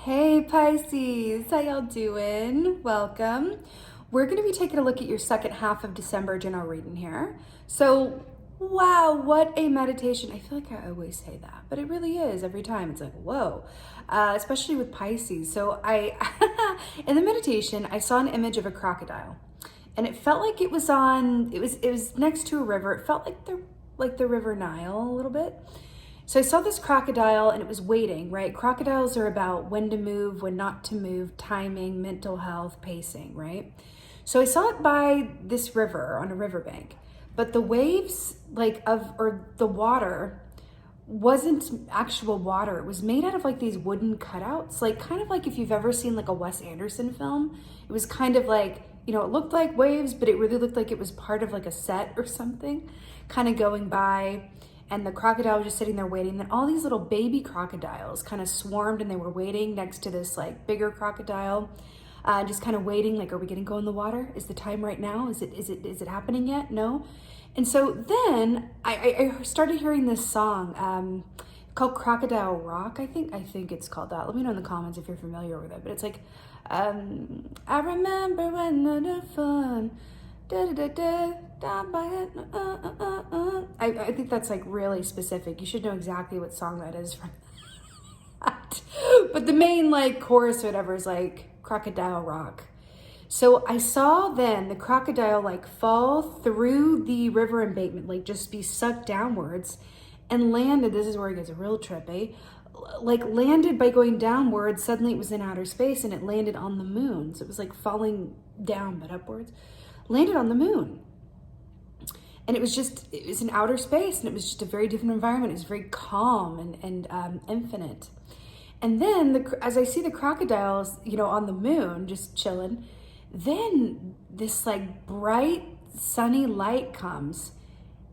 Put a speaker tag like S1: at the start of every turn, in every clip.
S1: Hey Pisces, how y'all doing? Welcome. We're going to be taking a look at your second half of December general reading here. So, wow, what a meditation. I feel like I always say that, but it really is every time. It's like, whoa, especially with Pisces. So in the meditation, I saw an image of a crocodile and it felt like it was next to a river. It felt like the river Nile a little bit. So I saw this crocodile and it was waiting, right? Crocodiles are about when to move, when not to move, timing, mental health, pacing, right? So I saw it by this river on a riverbank, but the waves or the water wasn't actual water. It was made out of like these wooden cutouts, like kind of like if you've ever seen like a Wes Anderson film. It was kind of like, it looked like waves, but it really looked like it was part of like a set or something kind of going by. And the crocodile was just sitting there waiting. Then all these little baby crocodiles kind of swarmed and they were waiting next to this like bigger crocodile, just kind of waiting. Like, are we gonna go in the water? Is the time right now? Is it happening yet? No. And so then I started hearing this song called Crocodile Rock. I think it's called that. Let me know in the comments if you're familiar with it. But it's like, I remember when the fun. I think that's like really specific. You should know exactly what song that is from that. But the main like chorus or whatever is like Crocodile Rock. So I saw then the crocodile like fall through the river embankment, like just be sucked downwards and landed. This is where it gets real trippy. Like landed by going downwards. Suddenly it was in outer space and it landed on the moon. So it was like falling down but upwards. Landed on the moon. And it was in outer space and it was just a very different environment. It was very calm and infinite. And then as I see the crocodiles, on the moon, just chilling, then this like bright sunny light comes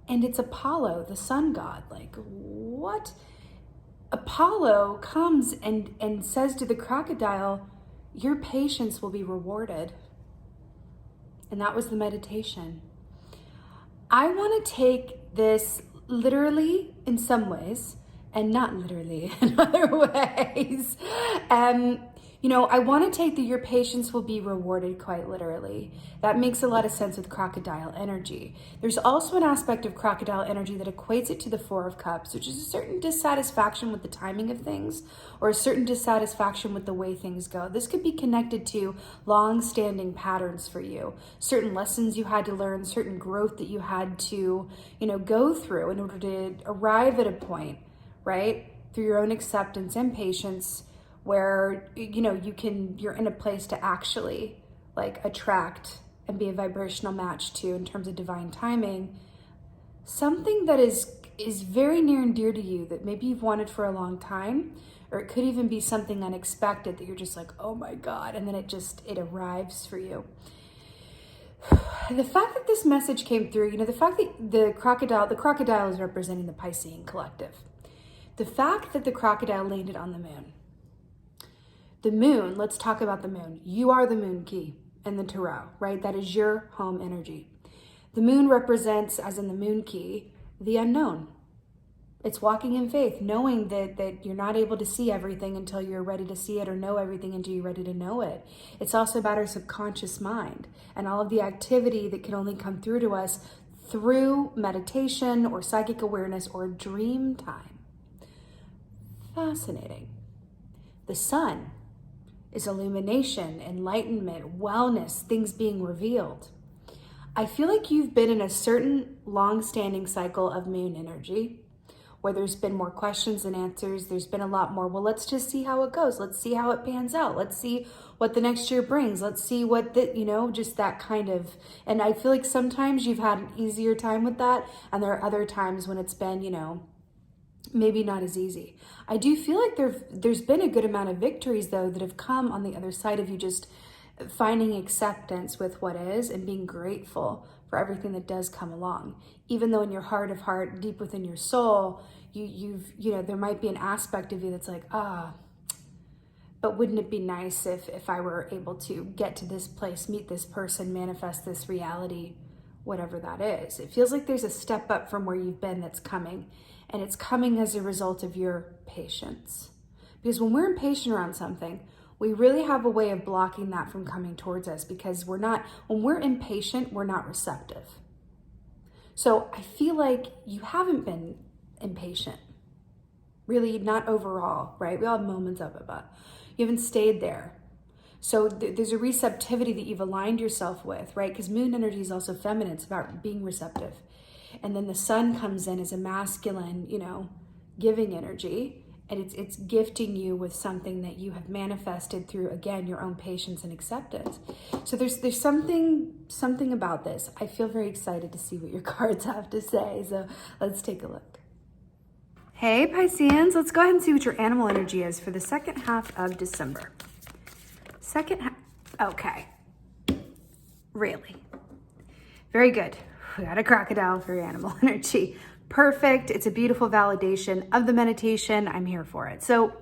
S1: and it's Apollo, the sun god. Like, what? Apollo comes and says to the crocodile, your patience will be rewarded. And that was the meditation. I want to take this literally in some ways and not literally in other ways. I want to take that your patience will be rewarded quite literally. That makes a lot of sense with crocodile energy. There's also an aspect of crocodile energy that equates it to the Four of Cups, which is a certain dissatisfaction with the timing of things or a certain dissatisfaction with the way things go. This could be connected to long-standing patterns for you, certain lessons you had to learn, certain growth that you had to, go through in order to arrive at a point, right? Through your own acceptance and patience where, you're in a place to actually like attract and be a vibrational match to, in terms of divine timing, something that is very near and dear to you that maybe you've wanted for a long time, or it could even be something unexpected that you're just like, oh my God, and then it arrives for you. The fact that this message came through, the fact that the crocodile is representing the Piscean collective. The fact that the crocodile landed on the moon. The moon, let's talk about the moon. You are the moon key in the tarot, right? That is your home energy. The moon represents, as in the moon key, the unknown. It's walking in faith, knowing that you're not able to see everything until you're ready to see it, or know everything until you're ready to know it. It's also about our subconscious mind and all of the activity that can only come through to us through meditation or psychic awareness or dream time. Fascinating. The sun is illumination, enlightenment, wellness, things being revealed. I feel like you've been in a certain long-standing cycle of moon energy where there's been more questions than answers. There's been a lot more, well, let's just see how it goes. Let's see how it pans out. Let's see what the next year brings. Let's see what just that kind of, and I feel like sometimes you've had an easier time with that. And there are other times when it's been, maybe not as easy. I do feel like there's been a good amount of victories though that have come on the other side of you just finding acceptance with what is and being grateful for everything that does come along. Even though in your heart of heart, deep within your soul, there might be an aspect of you that's like, but wouldn't it be nice if I were able to get to this place, meet this person, manifest this reality, whatever that is. It feels like there's a step up from where you've been that's coming. And it's coming as a result of your patience. Because when we're impatient around something, we really have a way of blocking that from coming towards us, because when we're impatient, we're not receptive. So I feel like you haven't been impatient, really, not overall, right? We all have moments of it, but you haven't stayed there. So there's a receptivity that you've aligned yourself with, right? Because moon energy is also feminine. It's about being receptive. And then the sun comes in as a masculine, giving energy. And it's gifting you with something that you have manifested through, again, your own patience and acceptance. So there's something about this. I feel very excited to see what your cards have to say. So let's take a look. Hey, Pisceans, let's go ahead and see what your animal energy is for the second half of December. Okay. Really? Very good. We got a crocodile for your animal energy. Perfect. It's a beautiful validation of the meditation. I'm here for it. So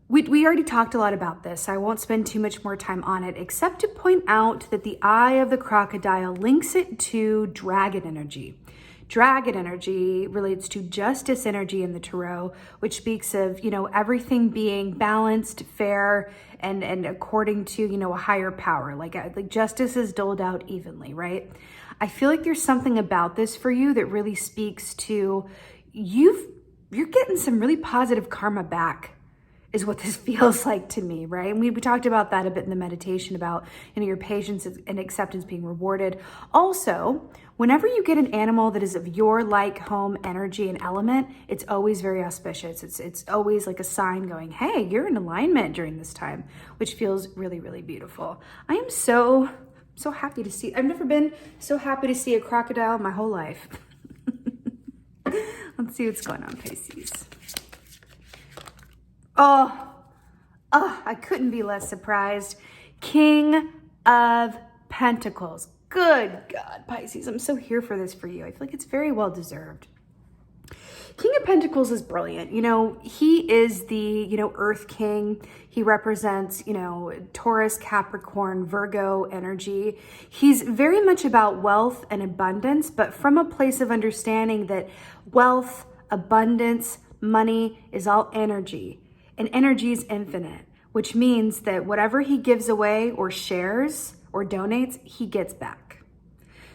S1: we already talked a lot about this. I won't spend too much more time on it, except to point out that the eye of the crocodile links it to dragon energy. Dragon energy relates to justice energy in the tarot, which speaks of, everything being balanced, fair, and according to, a higher power, like justice is doled out evenly, right? I feel like there's something about this for you that really speaks to you're getting some really positive karma back, is what this feels like to me, right? And we talked about that a bit in the meditation about, your patience and acceptance being rewarded. Also, whenever you get an animal that is of your like home energy and element, it's always very auspicious. It's always like a sign going, hey, you're in alignment during this time, which feels really, really beautiful. I am so happy to see. I've never been so happy to see a crocodile in my whole life. Let's see what's going on, Pisces. Oh, I couldn't be less surprised. King of Pentacles. Good God, Pisces, I'm so here for this for you. I feel like it's very well deserved. King of Pentacles is brilliant. He is the, Earth King. He represents, Taurus, Capricorn, Virgo energy. He's very much about wealth and abundance, but from a place of understanding that wealth, abundance, money is all energy. And energy is infinite, which means that whatever he gives away or shares or donates, he gets back.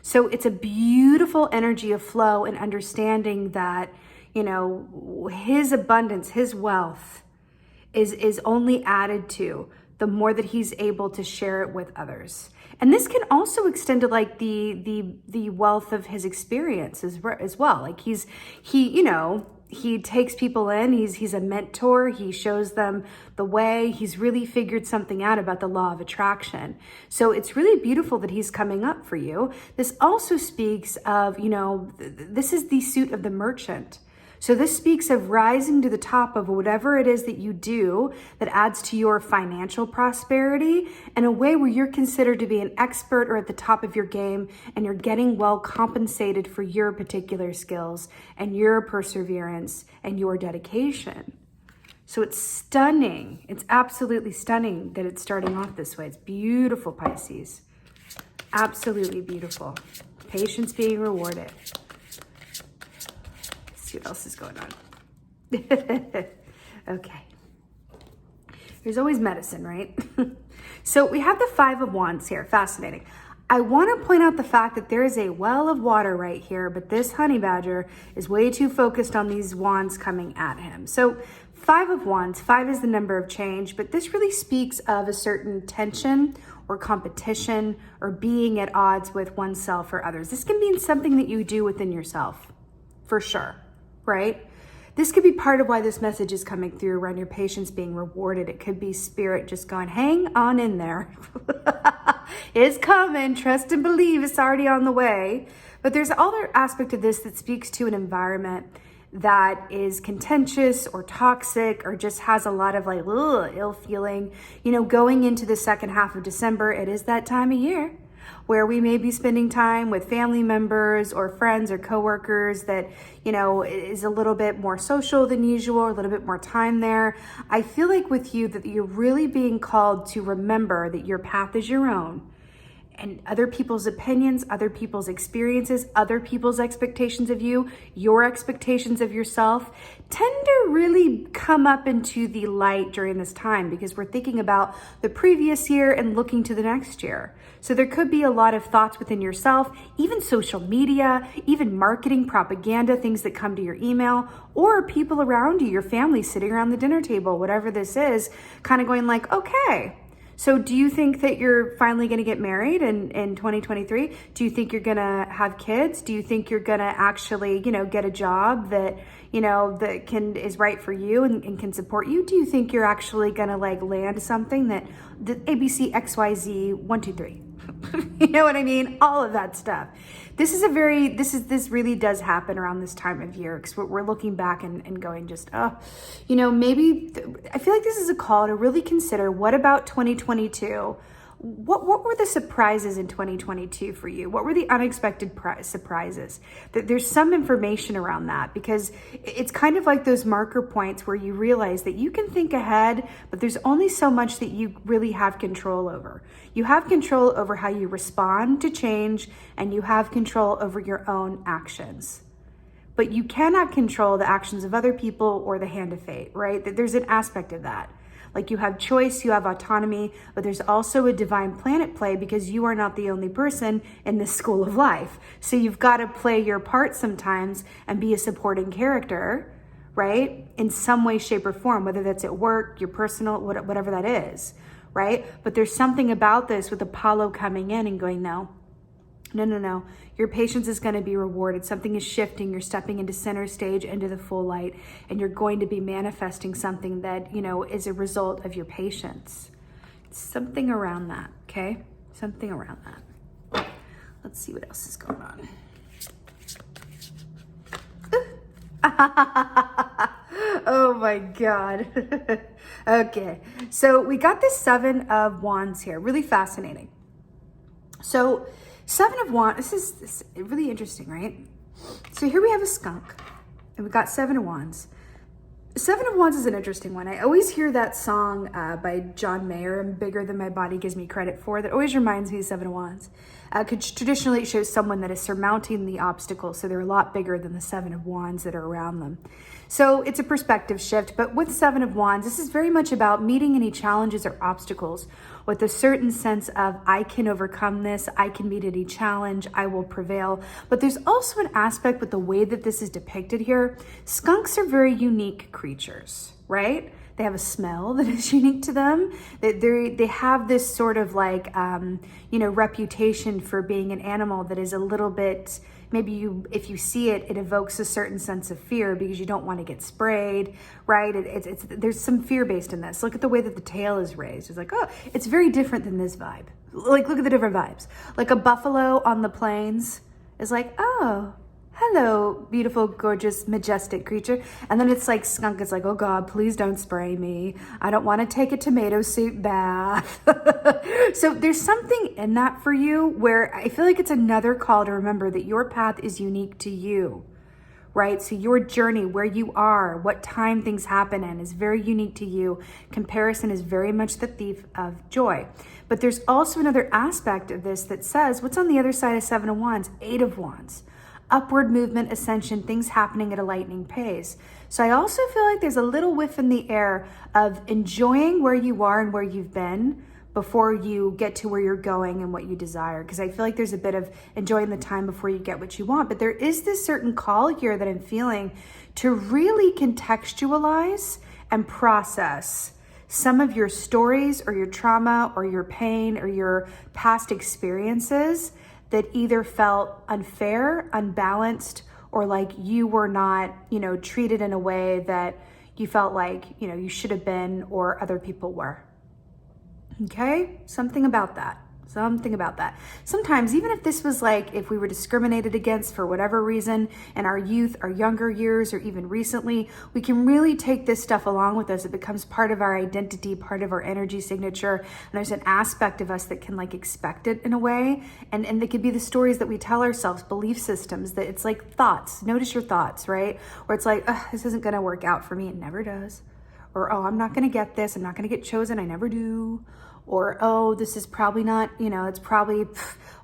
S1: So it's a beautiful energy of flow and understanding that, his abundance, his wealth is only added to the more that he's able to share it with others. And this can also extend to like the wealth of his experience as well. Like he takes people in, he's a mentor, he shows them the way, he's really figured something out about the law of attraction. So it's really beautiful that he's coming up for you. This also speaks of, this is the suit of the merchant. So this speaks of rising to the top of whatever it is that you do that adds to your financial prosperity in a way where you're considered to be an expert or at the top of your game, and you're getting well compensated for your particular skills and your perseverance and your dedication. So it's stunning. It's absolutely stunning that it's starting off this way. It's beautiful, Pisces. Absolutely beautiful. Patience being rewarded. See what else is going on. Okay. There's always medicine, right? So we have the Five of Wands here. Fascinating. I want to point out the fact that there is a well of water right here, but this honey badger is way too focused on these wands coming at him. So Five of Wands, 5 is the number of change, but this really speaks of a certain tension or competition or being at odds with oneself or others. This can be something that you do within yourself, for sure. Right? This could be part of why this message is coming through around your patience being rewarded. It could be spirit just going, hang on in there. It's coming. Trust and believe it's already on the way. But there's other aspect of this that speaks to an environment that is contentious or toxic or just has a lot of like ill feeling. Going into the second half of December, it is that time of year where we may be spending time with family members or friends or coworkers that, is a little bit more social than usual, a little bit more time there. I feel like with you that you're really being called to remember that your path is your own and other people's opinions, other people's experiences, other people's expectations of you, your expectations of yourself tend to really come up into the light during this time because we're thinking about the previous year and looking to the next year. So there could be a lot of thoughts within yourself, even social media, even marketing, propaganda, things that come to your email, or people around you, your family sitting around the dinner table, whatever this is, kind of going like, okay, so do you think that you're finally going to get married in 2023? Do you think you're going to have kids? Do you think you're going to actually, get a job that, that is right for you and can support you? Do you think you're actually going to land something that the ABC XYZ 1, 2, 3? You know what I mean? All of that stuff. This really does happen around this time of year because we're looking back and going just, maybe I feel like this is a call to really consider what about 2022? What were the surprises in 2022 for you? What were the unexpected surprises? There's some information around that because it's kind of like those marker points where you realize that you can think ahead, but there's only so much that you really have control over. You have control over how you respond to change, and you have control over your own actions. But you cannot control the actions of other people or the hand of fate, right? There's an aspect of that. Like you have choice, you have autonomy, but there's also a divine plan at play because you are not the only person in this school of life. So you've got to play your part sometimes and be a supporting character, right? In some way, shape, or form, whether that's at work, your personal, whatever that is, right? But there's something about this with Apollo coming in and going, no. Your patience is going to be rewarded. Something is shifting. You're stepping into center stage, into the full light, and you're going to be manifesting something that, is a result of your patience. Something around that, okay? Something around that. Let's see what else is going on. Oh my God. Okay, so we got this 7 of Wands here. Really fascinating. So 7 of Wands, this is really interesting, right? So here we have a skunk, and we've got 7 of Wands. 7 of Wands is an interesting one. I always hear that song by John Mayer, Bigger Than My Body Gives Me Credit For. That always reminds me of 7 of Wands. Because traditionally it shows someone that is surmounting the obstacle, so they're a lot bigger than the 7 of Wands that are around them. So it's a perspective shift, but with 7 of Wands, this is very much about meeting any challenges or obstacles with a certain sense of, I can overcome this, I can meet any challenge, I will prevail. But there's also an aspect with the way that this is depicted here. Skunks are very unique creatures, right? They have a smell that is unique to them. They have this sort of reputation for being an animal that is a little bit, if you see it, it evokes a certain sense of fear because you don't want to get sprayed, right? There's some fear based in this. Look at the way that the tail is raised. It's like, oh, it's very different than this vibe. Look at the different vibes. Like a buffalo on the plains is like, oh, hello, beautiful, gorgeous, majestic creature. And then it's like skunk. It's like, oh God, please don't spray me. I don't want to take a tomato soup bath. So there's something in that for you where I feel like it's another call to remember that your path is unique to you, right? So your journey, where you are, what time things happen in is very unique to you. Comparison is very much the thief of joy. But there's also another aspect of this that says, what's on the other side of 7 of Wands? 8 of Wands. Upward movement, ascension, things happening at a lightning pace. So I also feel like there's a little whiff in the air of enjoying where you are and where you've been before you get to where you're going and what you desire. Because I feel like there's a bit of enjoying the time before you get what you want. But there is this certain call here that I'm feeling to really contextualize and process some of your stories or your trauma or your pain or your past experiences that either felt unfair, unbalanced, or like you were not, treated in a way that you felt like, you should have been or other people were. Okay? Something about that. Sometimes, even if this was like, if we were discriminated against for whatever reason in our youth, our younger years, or even recently, we can really take this stuff along with us. It becomes part of our identity, part of our energy signature. And there's an aspect of us that can expect it in a way. And it could be the stories that we tell ourselves, belief systems, that it's like thoughts. Notice your thoughts, right? Where it's like, this isn't going to work out for me. It never does. Or, oh, I'm not going to get this. I'm not going to get chosen. I never do. or, oh, this is probably not, it's probably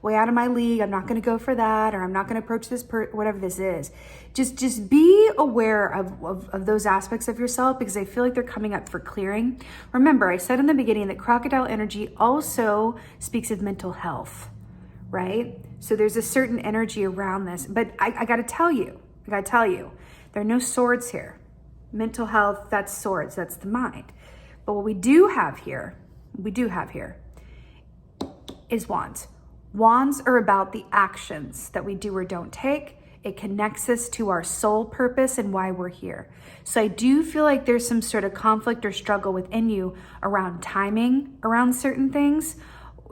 S1: way out of my league. I'm not going to go for that, or I'm not going to approach this, whatever this is. Just be aware of those aspects of yourself, because I feel like they're coming up for clearing. Remember, I said in the beginning that crocodile energy also speaks of mental health, right? So there's a certain energy around this, but I got to tell you, there are no swords here. Mental health, that's swords, that's the mind. But what we do have here is wands. Wands are about the actions that we do or don't take. It connects us to our soul purpose and why we're here. So I do feel like there's some sort of conflict or struggle within you around timing, around certain things.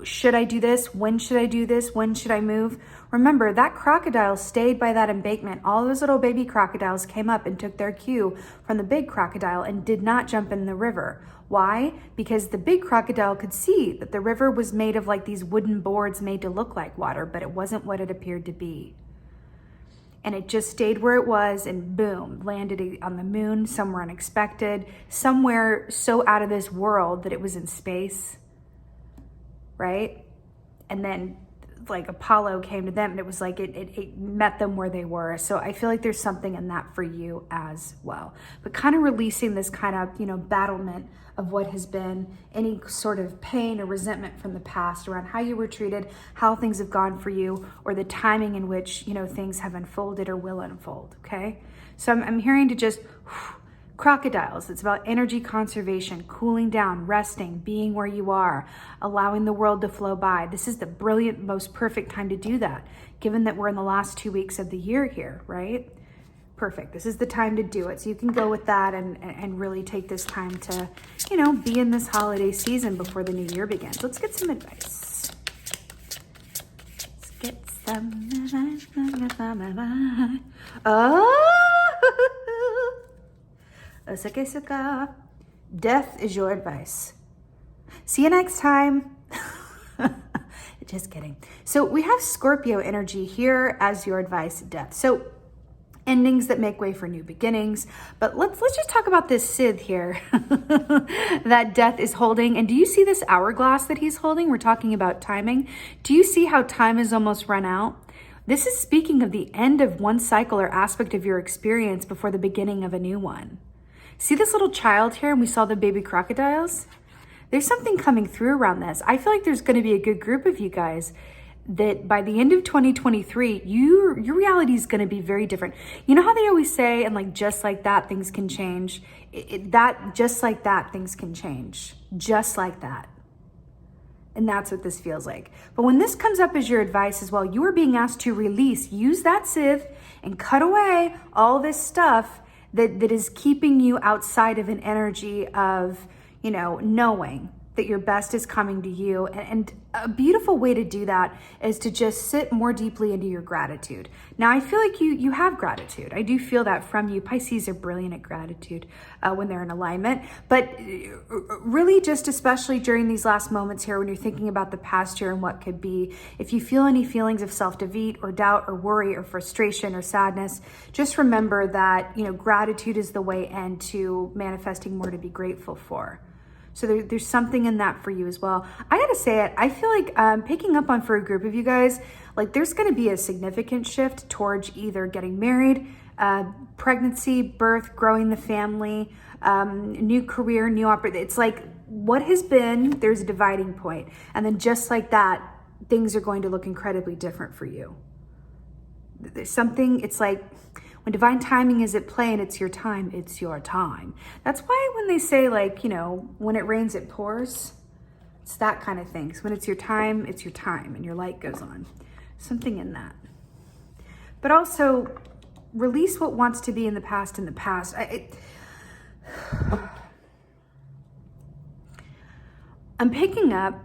S1: Should I do this? When should I do this? When should I move? Remember, that crocodile stayed by that embankment. All those little baby crocodiles came up and took their cue from the big crocodile and did not jump in the river. Why? Because the big crocodile could see that the river was made of like these wooden boards made to look like water, but it wasn't what it appeared to be. And it just stayed where it was and boom, landed on the moon, somewhere unexpected, somewhere so out of this world that it was in space, right? And then like Apollo came to them and it was like it met them where they were. So I feel like there's something in that for you as well. But kind of releasing this kind of, battlement of what has been, any sort of pain or resentment from the past around how you were treated, how things have gone for you, or the timing in which, things have unfolded or will unfold, okay? So I'm hearing to just crocodiles. It's about energy conservation, cooling down, resting, being where you are, allowing the world to flow by. This is the brilliant, most perfect time to do that, given that we're in the last 2 weeks of the year here, right? Perfect. This is the time to do it. So you can go with that and really take this time to, be in this holiday season before the new year begins. Let's get some advice. Let's get some advice. Osaka. Death is your advice. See you next time. Just kidding. So we have Scorpio energy here as your advice, death. So endings that make way for new beginnings. But let's just talk about this Scythe here that death is holding. And do you see this hourglass that he's holding? We're talking about timing. Do you see how time has almost run out? This is speaking of the end of one cycle or aspect of your experience before the beginning of a new one. See this little child here, and we saw the baby crocodiles? There's something coming through around this. I feel like there's going to be a good group of you guys that by the end of 2023, your reality is going to be very different. You know how they always say, and like, just like that, things can change? Just like that, things can change. Just like that. And that's what this feels like. But when this comes up as your advice as well, you are being asked to use that sieve and cut away all this stuff that is keeping you outside of an energy of, knowing that your best is coming to you. And a beautiful way to do that is to just sit more deeply into your gratitude. Now, I feel like you have gratitude. I do feel that from you. Pisces are brilliant at gratitude when they're in alignment. But really just especially during these last moments here when you're thinking about the past year and what could be, if you feel any feelings of self-defeat or doubt or worry or frustration or sadness, just remember that, gratitude is the way into manifesting more to be grateful for. So there's something in that for you as well. I gotta say it, I feel like picking up on for a group of you guys, like there's gonna be a significant shift towards either getting married, pregnancy, birth, growing the family, new career, new opportunity. It's like what has been, there's a dividing point. And then just like that, things are going to look incredibly different for you. There's something, it's like, when divine timing is at play and it's your time, it's your time. That's why when they say like, when it rains, it pours, it's that kind of thing. So when it's your time and your light goes on. Something in that. But also release what wants to be in the past in the past. I'm picking up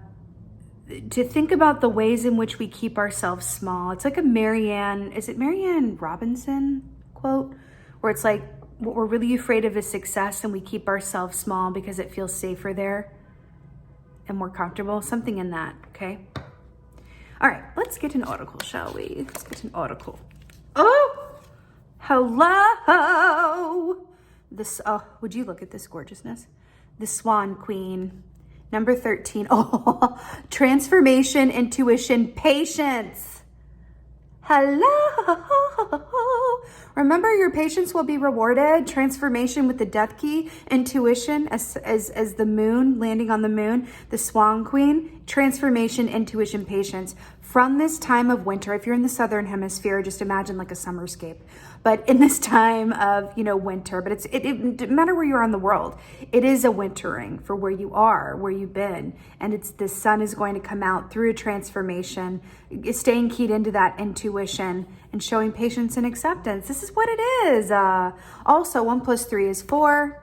S1: to think about the ways in which we keep ourselves small. It's like a Marianne Robinson quote, where it's like, what we're really afraid of is success and we keep ourselves small because it feels safer there and more comfortable. Something in that, okay? All right, let's get an oracle, shall we? Let's get an oracle. Oh, hello. Would you look at this gorgeousness? The Swan Queen. Number 13. Oh, transformation, intuition, patience. Hello. Remember, your patience will be rewarded. Transformation with the death key. Intuition as the moon, landing on the moon, the swan queen. Transformation, intuition, patience. From this time of winter, if you're in the southern hemisphere, just imagine like a summerscape. But in this time of, winter, but it doesn't matter where you are in the world, it is a wintering for where you are, where you've been. And the sun is going to come out through a transformation, staying keyed into that intuition and showing patience and acceptance. This is what it is. Also, 1 + 3 is 4.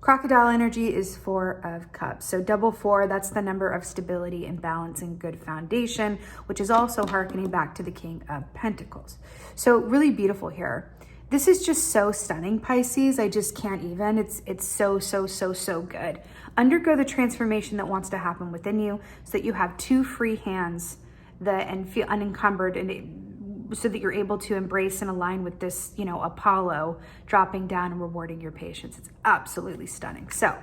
S1: Crocodile energy is 4 of Cups. So double 4, that's the number of stability and balance and good foundation, which is also hearkening back to the King of Pentacles. So really beautiful here. This is just so stunning, Pisces. I just can't even. It's so, so, so, so good. Undergo the transformation that wants to happen within you so that you have 2 free hands and feel unencumbered, and so that you're able to embrace and align with this, Apollo dropping down and rewarding your patience. It's absolutely stunning. So,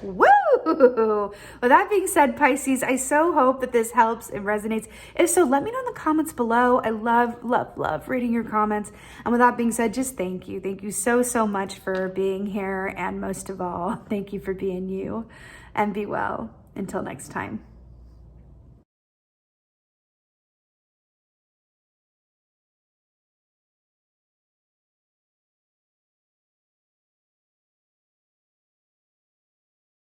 S1: woo! With that being said, Pisces, I so hope that this helps and resonates. If so, let me know in the comments below. I love, love, love reading your comments. And with that being said, just thank you. Thank you so, so much for being here. And most of all, thank you for being you. And be well. Until next time.